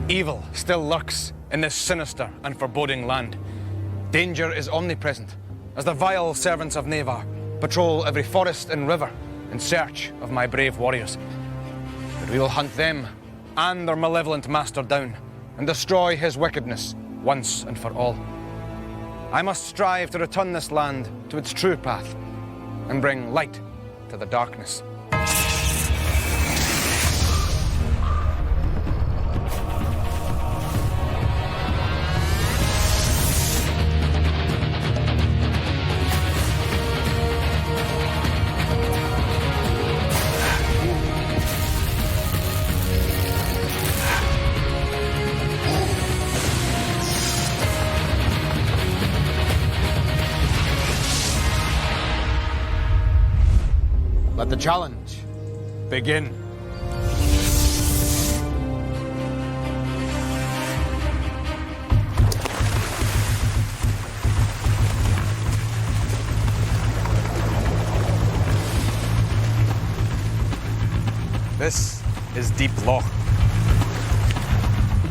Evil still lurks in this sinister and foreboding land. Danger is omnipresent as the vile servants of Navarre patrol every forest and river in search of my brave warriors. But we will hunt them and their malevolent master down and destroy his wickedness once and for all. I must strive to return this land to its true path and bring light to the darkness. Let the challenge begin. This is Deep Loch.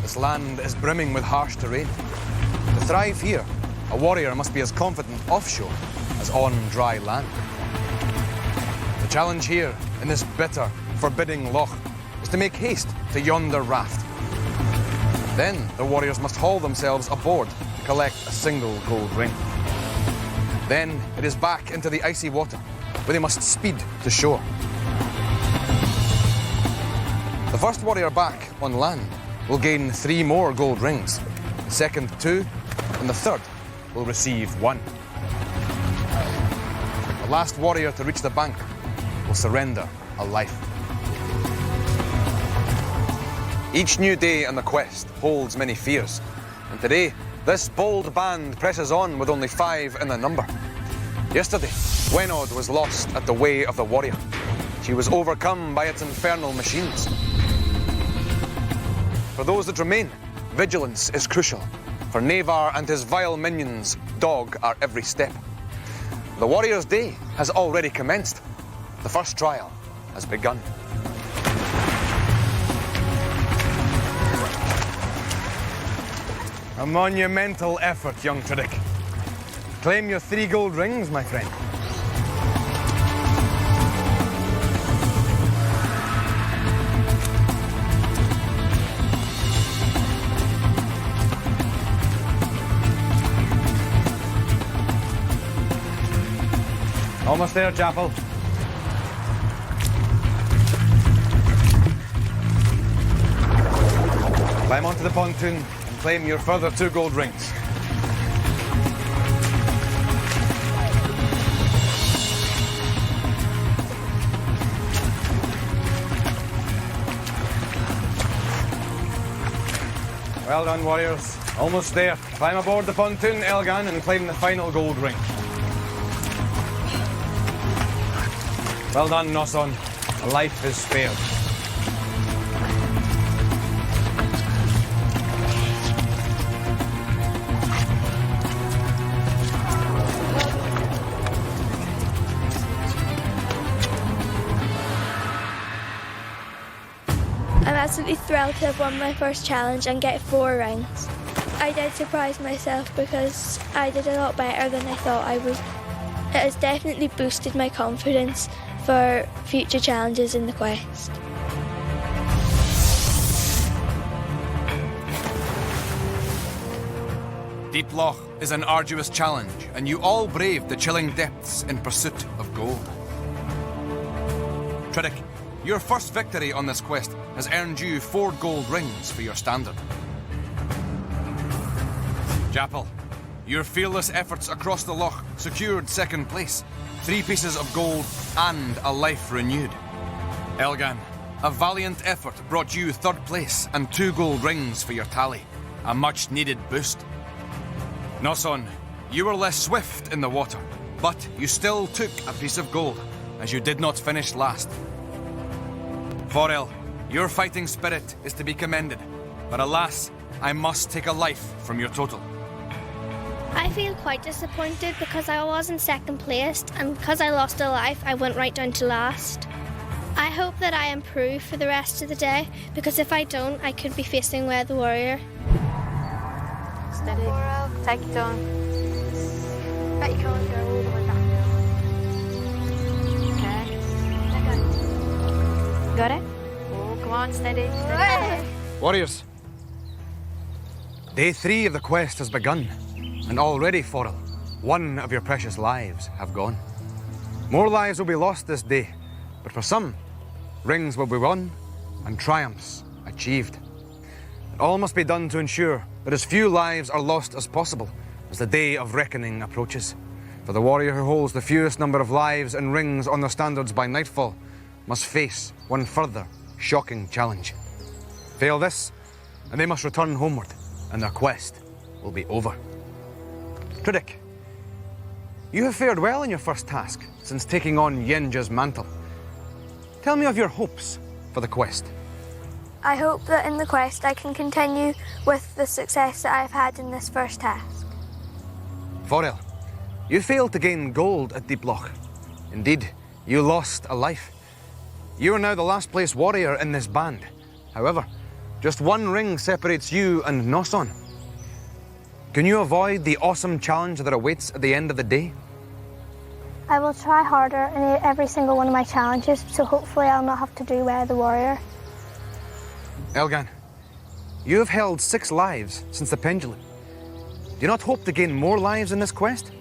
This land is brimming with harsh terrain. To thrive here, a warrior must be as confident offshore as on dry land. The challenge here, in this bitter, forbidding loch, is to make haste to yonder raft. Then the warriors must haul themselves aboard to collect a single gold ring. Then it is back into the icy water, where they must speed to shore. The first warrior back on land will gain 3 more gold rings, the second 2, and the third will receive 1. The last warrior to reach the bank will surrender a life. Each new day on the quest holds many fears, and today this bold band presses on with only 5 in the number. Yesterday, Gwenod was lost at the way of the warrior. She was overcome by its infernal machines. For those that remain, vigilance is crucial, for Navarre and his vile minions dog our every step. The warrior's day has already commenced. The first trial has begun. A monumental effort, young Tridic. Claim your 3 gold rings, my friend. Almost there, Chapel. Climb onto the pontoon and claim your further 2 gold rings. Well done, warriors. Almost there. Climb aboard the pontoon, Elgan, and claim the final gold ring. Well done, Noson. A life is spared. I'm absolutely thrilled to have won my first challenge and get 4 rings. I did surprise myself because I did a lot better than I thought I would. It has definitely boosted my confidence for future challenges in the quest. Deep Loch is an arduous challenge, and you all braved the chilling depths in pursuit of gold. Tridic, your first victory on this quest has earned you 4 gold rings for your standard. Japel, your fearless efforts across the loch secured second place, 3 pieces of gold and a life renewed. Elgan, a valiant effort brought you 3rd place and 2 gold rings for your tally, a much needed boost. Noson, you were less swift in the water, but you still took a piece of gold, as you did not finish last. Forel, your fighting spirit is to be commended, but alas, I must take a life from your total. I feel quite disappointed because I was in 2nd place, and because I lost a life, I went right down to last. I hope that I improve for the rest of the day, because if I don't, I could be facing Where the Warrior. Steady. Take it on. Bet you can't go all the way back. Okay. Got it? Oh, come on, steady. Steady. Warriors, day 3 of the quest has begun, and already, Forel, 1 of your precious lives have gone. More lives will be lost this day, but for some, rings will be won and triumphs achieved. And all must be done to ensure that as few lives are lost as possible as the day of reckoning approaches. For the warrior who holds the fewest number of lives and rings on their standards by nightfall must face one further shocking challenge. Fail this, and they must return homeward, and their quest will be over. Tridic, you have fared well in your first task since taking on Yenja's mantle. Tell me of your hopes for the quest. I hope that in the quest I can continue with the success that I've had in this first task. Forel, you failed to gain gold at Deep Loch. Indeed, you lost a life. You are now the last place warrior in this band. However, just 1 ring separates you and Noson. Can you avoid the awesome challenge that awaits at the end of the day? I will try harder in every single one of my challenges, so hopefully I'll not have to do Where the Warrior. Elgan, you have held 6 lives since the pendulum. Do you not hope to gain more lives in this quest?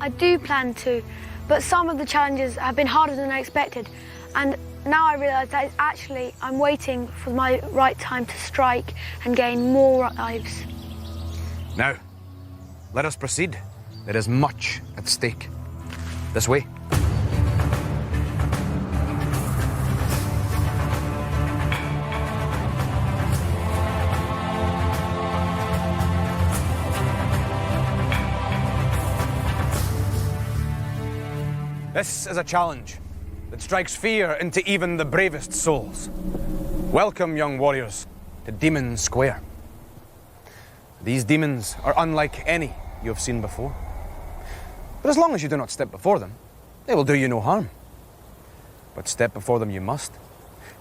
I do plan to, but some of the challenges have been harder than I expected, and now I realise that actually I'm waiting for my right time to strike and gain more lives. Now, let us proceed. There is much at stake. This way. This is a challenge that strikes fear into even the bravest souls. Welcome, young warriors, to Demon Square. These demons are unlike any you have seen before. But as long as you do not step before them, they will do you no harm. But step before them you must.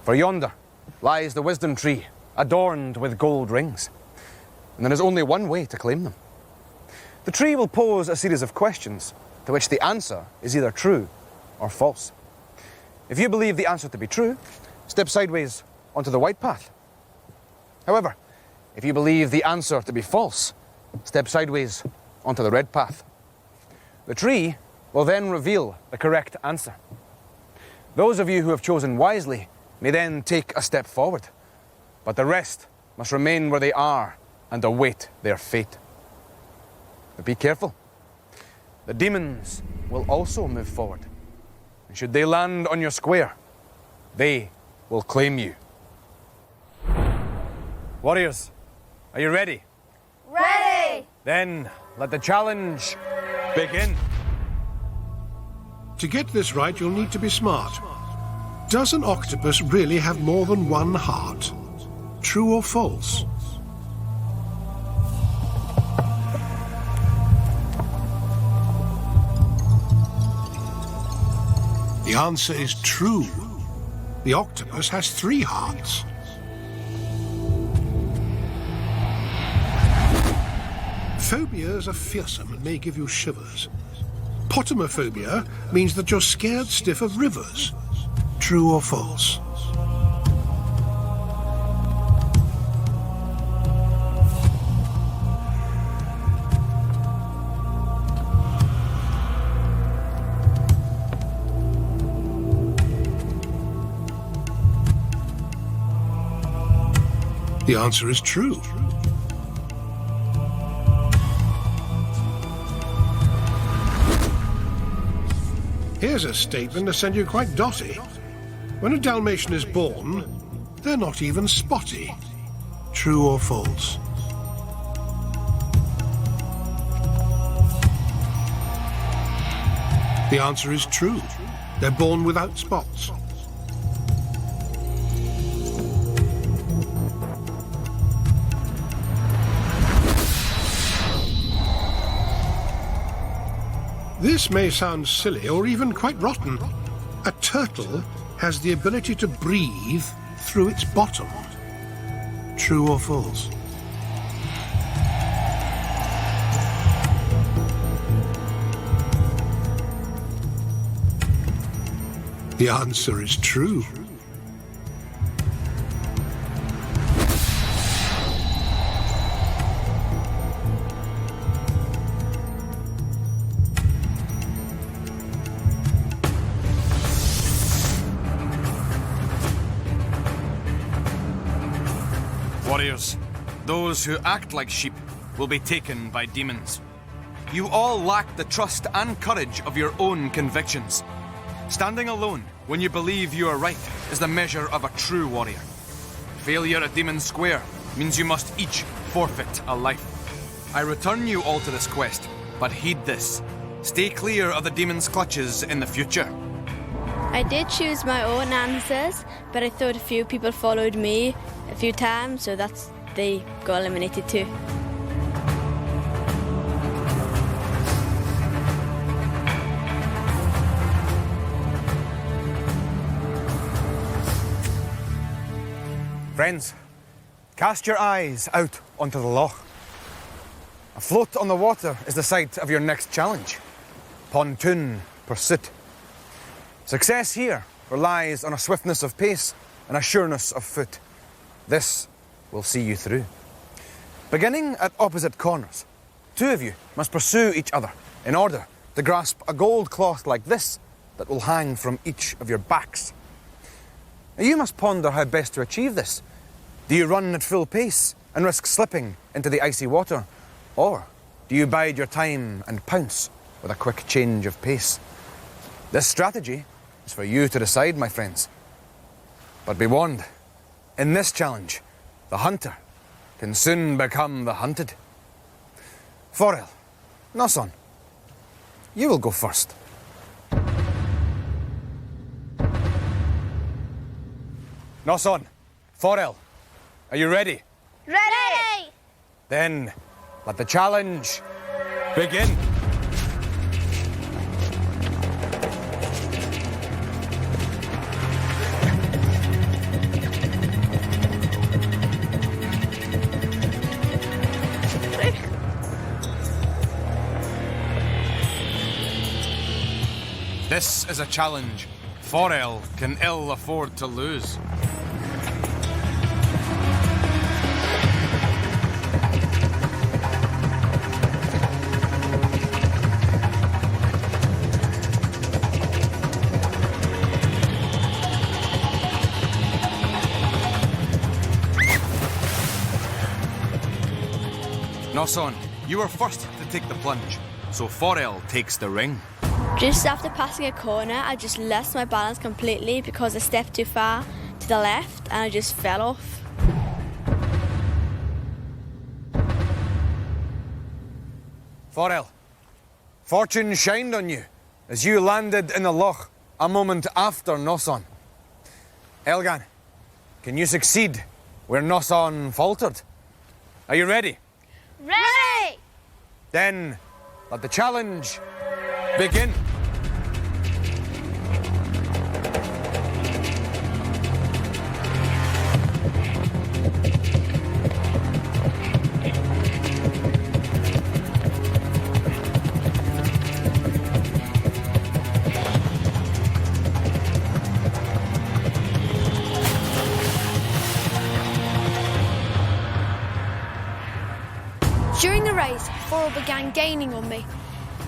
For yonder lies the wisdom tree, adorned with gold rings. And there is only one way to claim them. The tree will pose a series of questions to which the answer is either true or false. If you believe the answer to be true, step sideways onto the white path. However, if you believe the answer to be false, step sideways onto the red path. The tree will then reveal the correct answer. Those of you who have chosen wisely may then take a step forward, but the rest must remain where they are and await their fate. But be careful. The demons will also move forward. And should they land on your square, they will claim you. Warriors, are you ready? Ready! Then let the challenge begin. To get this right, you'll need to be smart. Does an octopus really have more than 1 heart? True or false? The answer is true. The octopus has 3 hearts. Phobias are fearsome and may give you shivers. Potamophobia means that you're scared stiff of rivers. True or false? The answer is true. Here's a statement to send you quite dotty. When a Dalmatian is born, they're not even spotty. True or false? The answer is true. They're born without spots. This may sound silly or even quite rotten. A turtle has the ability to breathe through its bottom. True or false? The answer is true. Warriors, those who act like sheep will be taken by demons. You all lack the trust and courage of your own convictions. Standing alone when you believe you are right is the measure of a true warrior. Failure at Demon Square means you must each forfeit a life. I return you all to this quest, but heed this. Stay clear of the demon's clutches in the future. I did choose my own answers, but I thought a few people followed me a few times, so they got eliminated too. Friends, cast your eyes out onto the loch. Afloat on the water is the site of your next challenge. Pontoon pursuit. Success here relies on a swiftness of pace and a sureness of foot. This will see you through. Beginning at opposite corners, two of you must pursue each other in order to grasp a gold cloth like this that will hang from each of your backs. Now you must ponder how best to achieve this. Do you run at full pace and risk slipping into the icy water? Or do you bide your time and pounce with a quick change of pace? This strategy is for you to decide, my friends. But be warned, in this challenge, the hunter can soon become the hunted. Forel, Noson, you will go first. Noson, Forel, are you ready? Ready! Then let the challenge begin. This is a challenge Forel can ill afford to lose. Noson, you were first to take the plunge, so Forel takes the ring. Just after passing a corner, I just lost my balance completely because I stepped too far to the left and I just fell off. Forel, fortune shined on you as you landed in the loch a moment after Noson. Elgan, can you succeed where Noson faltered? Are you ready? Ready! Then let the challenge begin. During the race, Forel began gaining on me,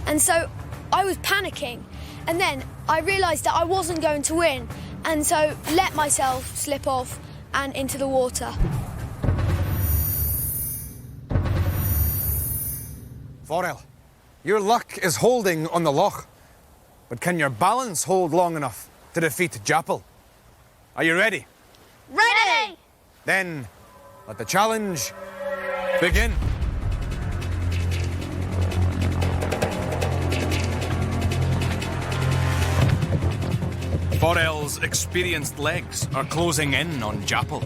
and so I was panicking, and then I realised that I wasn't going to win, and so let myself slip off and into the water. Forel, your luck is holding on the loch, but can your balance hold long enough to defeat Jappel? Are you ready? Ready! Then let the challenge begin. Forel's experienced legs are closing in on Jappel.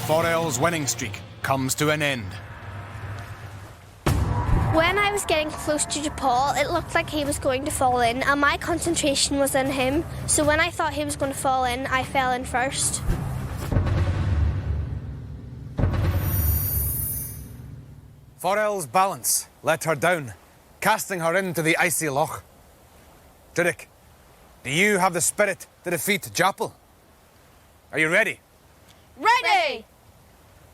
Forel's winning streak comes to an end. When I was getting close to Paul, it looked like he was going to fall in, and my concentration was on him. So when I thought he was going to fall in, I fell in first. Forel's balance let her down, casting her into the icy loch. Tridic, do you have the spirit to defeat Japel? Are you ready? Ready!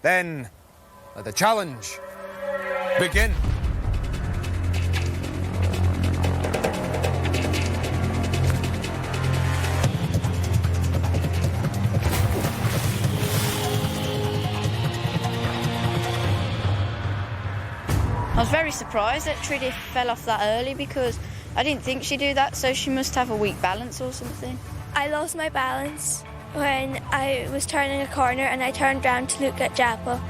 Then let the challenge begin. I was very surprised that Trudy fell off that early because I didn't think she'd do that, so she must have a weak balance or something. I lost my balance when I was turning a corner and I turned round to look at Japel.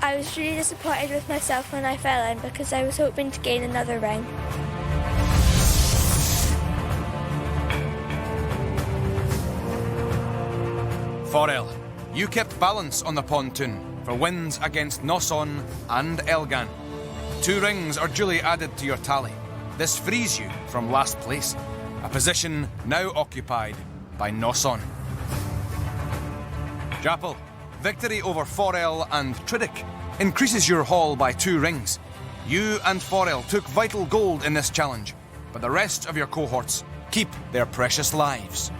I was really disappointed with myself when I fell in because I was hoping to gain another ring. Forel, you kept balance on the pontoon for wins against Nosson and Elgan. 2 rings are duly added to your tally. This frees you from last place, a position now occupied by Nosson. Japel, victory over Forel and Tridic increases your haul by 2 rings. You and Forel took vital gold in this challenge, but the rest of your cohorts keep their precious lives.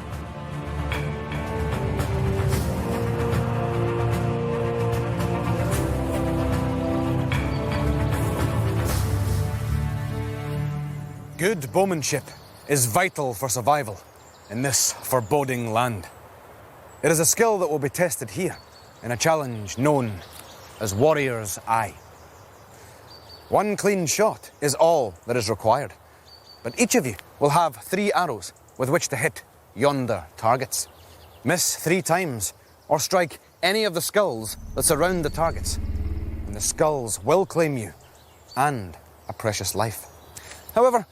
Good bowmanship is vital for survival in this foreboding land. It is a skill that will be tested here in a challenge known as Warrior's Eye. 1 clean shot is all that is required, but each of you will have 3 arrows with which to hit yonder targets. Miss 3 times or strike any of the skulls that surround the targets, and the skulls will claim you and a precious life. However,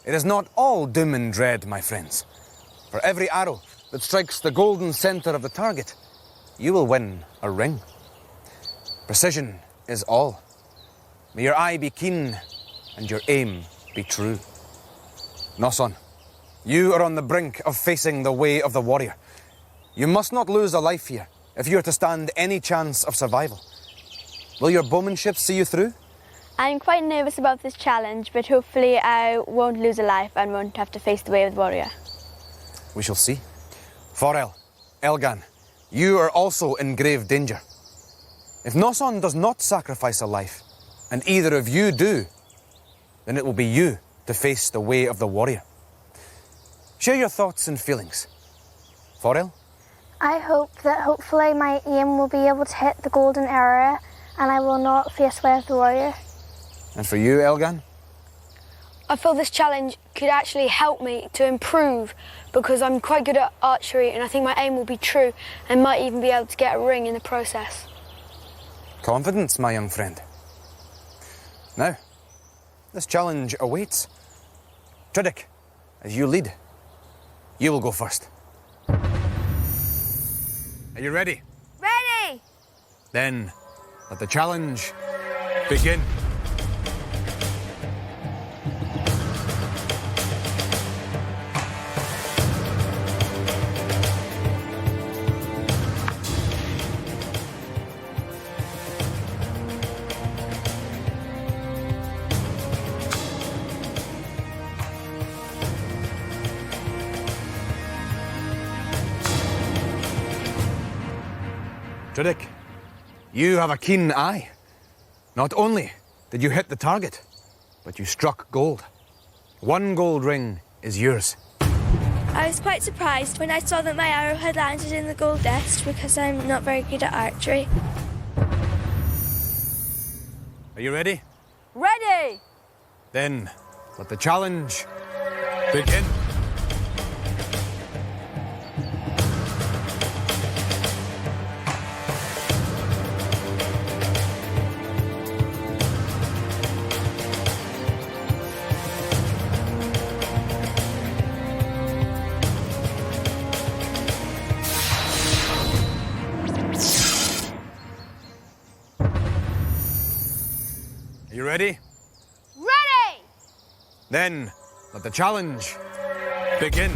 it is not all doom and dread, my friends. For every arrow that strikes the golden centre of the target, you will win a ring. Precision is all. May your eye be keen and your aim be true. Nosson, you are on the brink of facing the way of the warrior. You must not lose a life here if you are to stand any chance of survival. Will your bowmanship see you through? I'm quite nervous about this challenge, but hopefully I won't lose a life and won't have to face the way of the warrior. We shall see. Forel, Elgan, you are also in grave danger. If Nosson does not sacrifice a life, and either of you do, then it will be you to face the way of the warrior. Share your thoughts and feelings. Forel? I hope that hopefully my aim will be able to hit the golden area and I will not face the way of the warrior. And for you, Elgan? I feel this challenge could actually help me to improve because I'm quite good at archery and I think my aim will be true and might even be able to get a ring in the process. Confidence, my young friend. Now, this challenge awaits. Tridic, as you lead, you will go first. Are you ready? Ready! Then, let the challenge begin. Tridic, you have a keen eye. Not only did you hit the target, but you struck gold. 1 gold ring is yours. I was quite surprised when I saw that my arrow had landed in the gold disc because I'm not very good at archery. Are you ready? Ready! Then, let the challenge begin. ready? Ready! Then, let the challenge begin.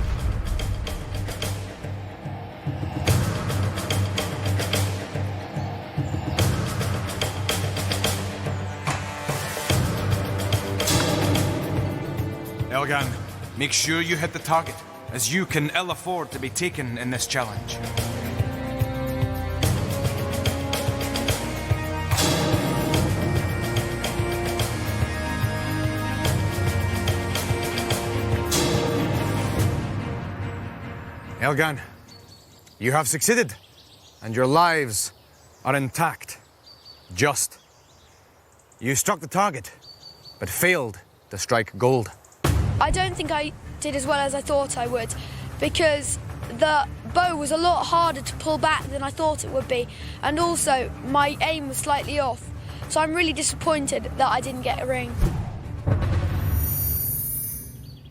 Elgan, make sure you hit the target, as you can ill afford to be taken in this challenge. Elgan, you have succeeded, and your lives are intact. Just. You struck the target, but failed to strike gold. I don't think I did as well as I thought I would, because the bow was a lot harder to pull back than I thought it would be, and also my aim was slightly off. So I'm really disappointed that I didn't get a ring.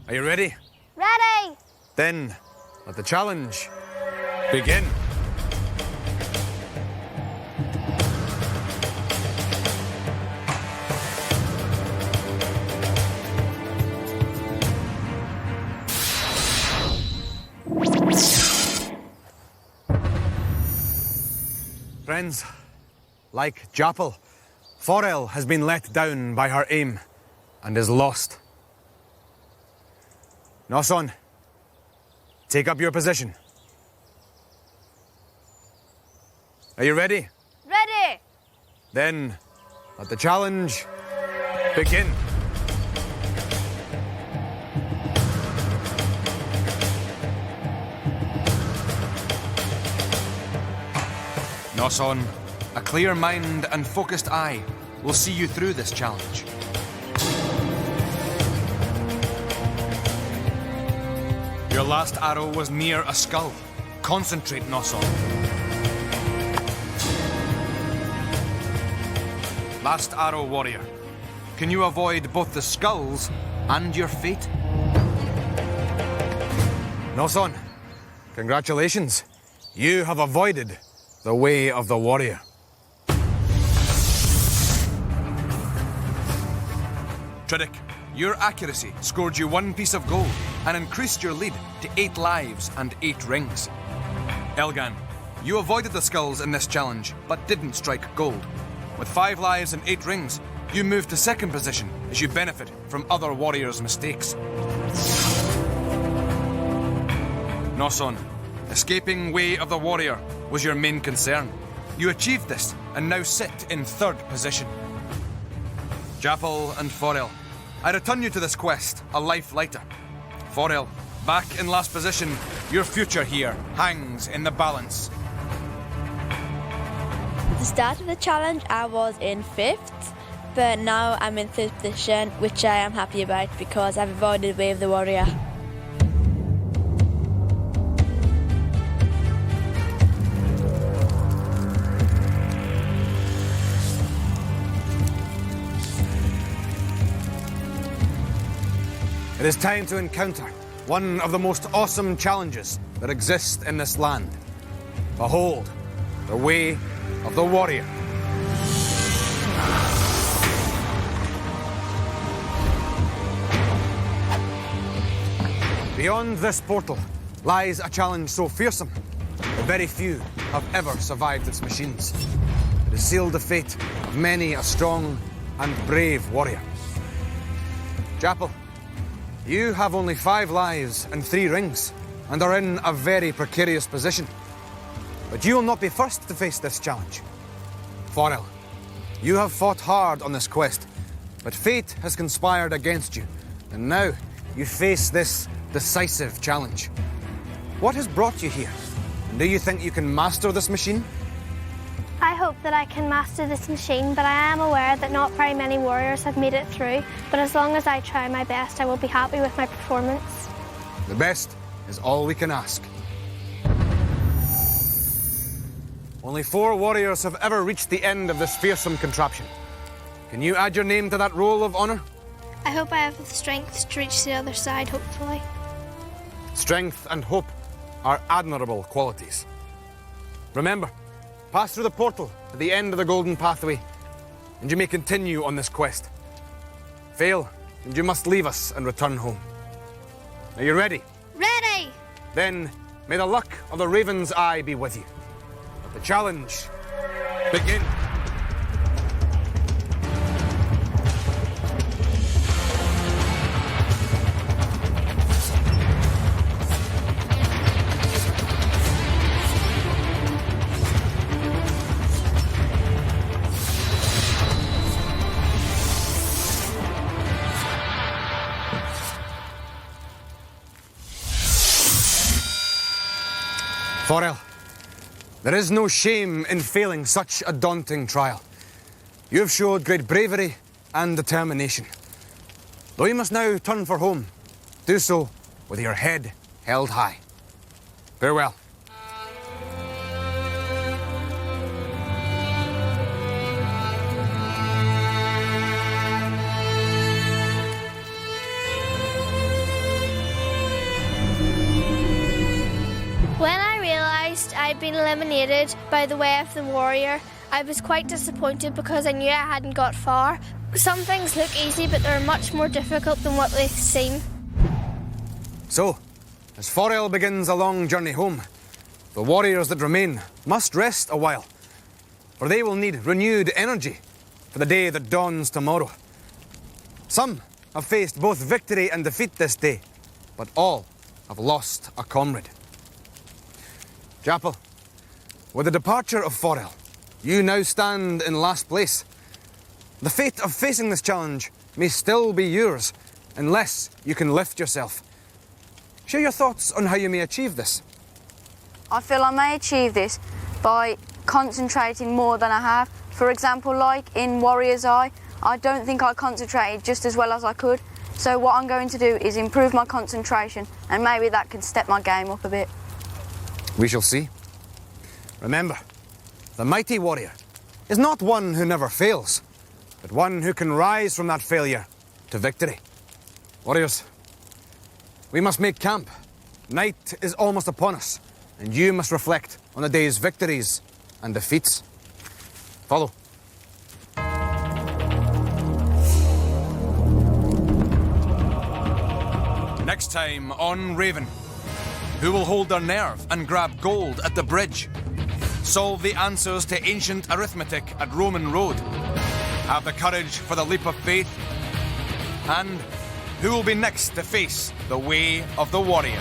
Are you ready? Ready! Then, let the challenge begin. Friends, like Japel, Forel has been let down by her aim and is lost. Noson, take up your position. Are you ready? Ready! Then, let the challenge begin. Noson, a clear mind and focused eye will see you through this challenge. Your last arrow was near a skull. Concentrate, Noson. Last arrow, warrior. Can you avoid both the skulls and your fate? Noson, congratulations. You have avoided the way of the warrior. Tridic, your accuracy scored you 1 piece of gold and increased your lead to 8 lives and 8 rings. Elgan, you avoided the skulls in this challenge, but didn't strike gold. With 5 lives and 8 rings, you moved to 2nd position as you benefit from other warriors' mistakes. Noson, escaping way of the warrior was your main concern. You achieved this and now sit in 3rd position. Japel and Forel, I return you to this quest a life lighter. Forel, back in last position, your future here hangs in the balance. At the start of the challenge, I was in 5th, but now I'm in 3rd position, which I am happy about because I've avoided the way of the warrior. It is time to encounter one of the most awesome challenges that exist in this land. Behold, the way of the warrior. Beyond this portal lies a challenge so fearsome that very few have ever survived its machines. It has sealed the fate of many a strong and brave warrior. Japel, you have only 5 lives and 3 rings, and are in a very precarious position. But you will not be first to face this challenge. Forel, you have fought hard on this quest, but fate has conspired against you, and now you face this decisive challenge. What has brought you here? And do you think you can master this machine? I hope that I can master this machine, but I am aware that not very many warriors have made it through. But as long as I try my best, I will be happy with my performance. The best is all we can ask. Only 4 warriors have ever reached the end of this fearsome contraption. Can you add your name to that roll of honor? I hope I have the strength to reach the other side, hopefully. Strength and hope are admirable qualities. Remember, pass through the portal at the end of the golden pathway, and you may continue on this quest. Fail, and you must leave us and return home. Are you ready? Ready! Then may the luck of the Raven's Eye be with you. Let the challenge begin. Forel, there is no shame in failing such a daunting trial. You have showed great bravery and determination. Though you must now turn for home, do so with your head held high. Farewell. When I realised I'd been eliminated by the way of the warrior, I was quite disappointed because I knew I hadn't got far. Some things look easy, but they're much more difficult than what they seem. So, as Forel begins a long journey home, the warriors that remain must rest a while, for they will need renewed energy for the day that dawns tomorrow. Some have faced both victory and defeat this day, but all have lost a comrade. Japel, with the departure of Forel, you now stand in last place. The fate of facing this challenge may still be yours, unless you can lift yourself. Share your thoughts on how you may achieve this. I feel I may achieve this by concentrating more than I have. For example, like in Warrior's Eye, I don't think I concentrated just as well as I could. So what I'm going to do is improve my concentration, and maybe that can step my game up a bit. We shall see. Remember, the mighty warrior is not one who never fails, but one who can rise from that failure to victory. Warriors, we must make camp. Night is almost upon us, and you must reflect on the day's victories and defeats. Follow. Next time on Raven, who will hold their nerve and grab gold at the bridge? Solve the answers to ancient arithmetic at Roman Road? Have the courage for the leap of faith? And who will be next to face the way of the warrior?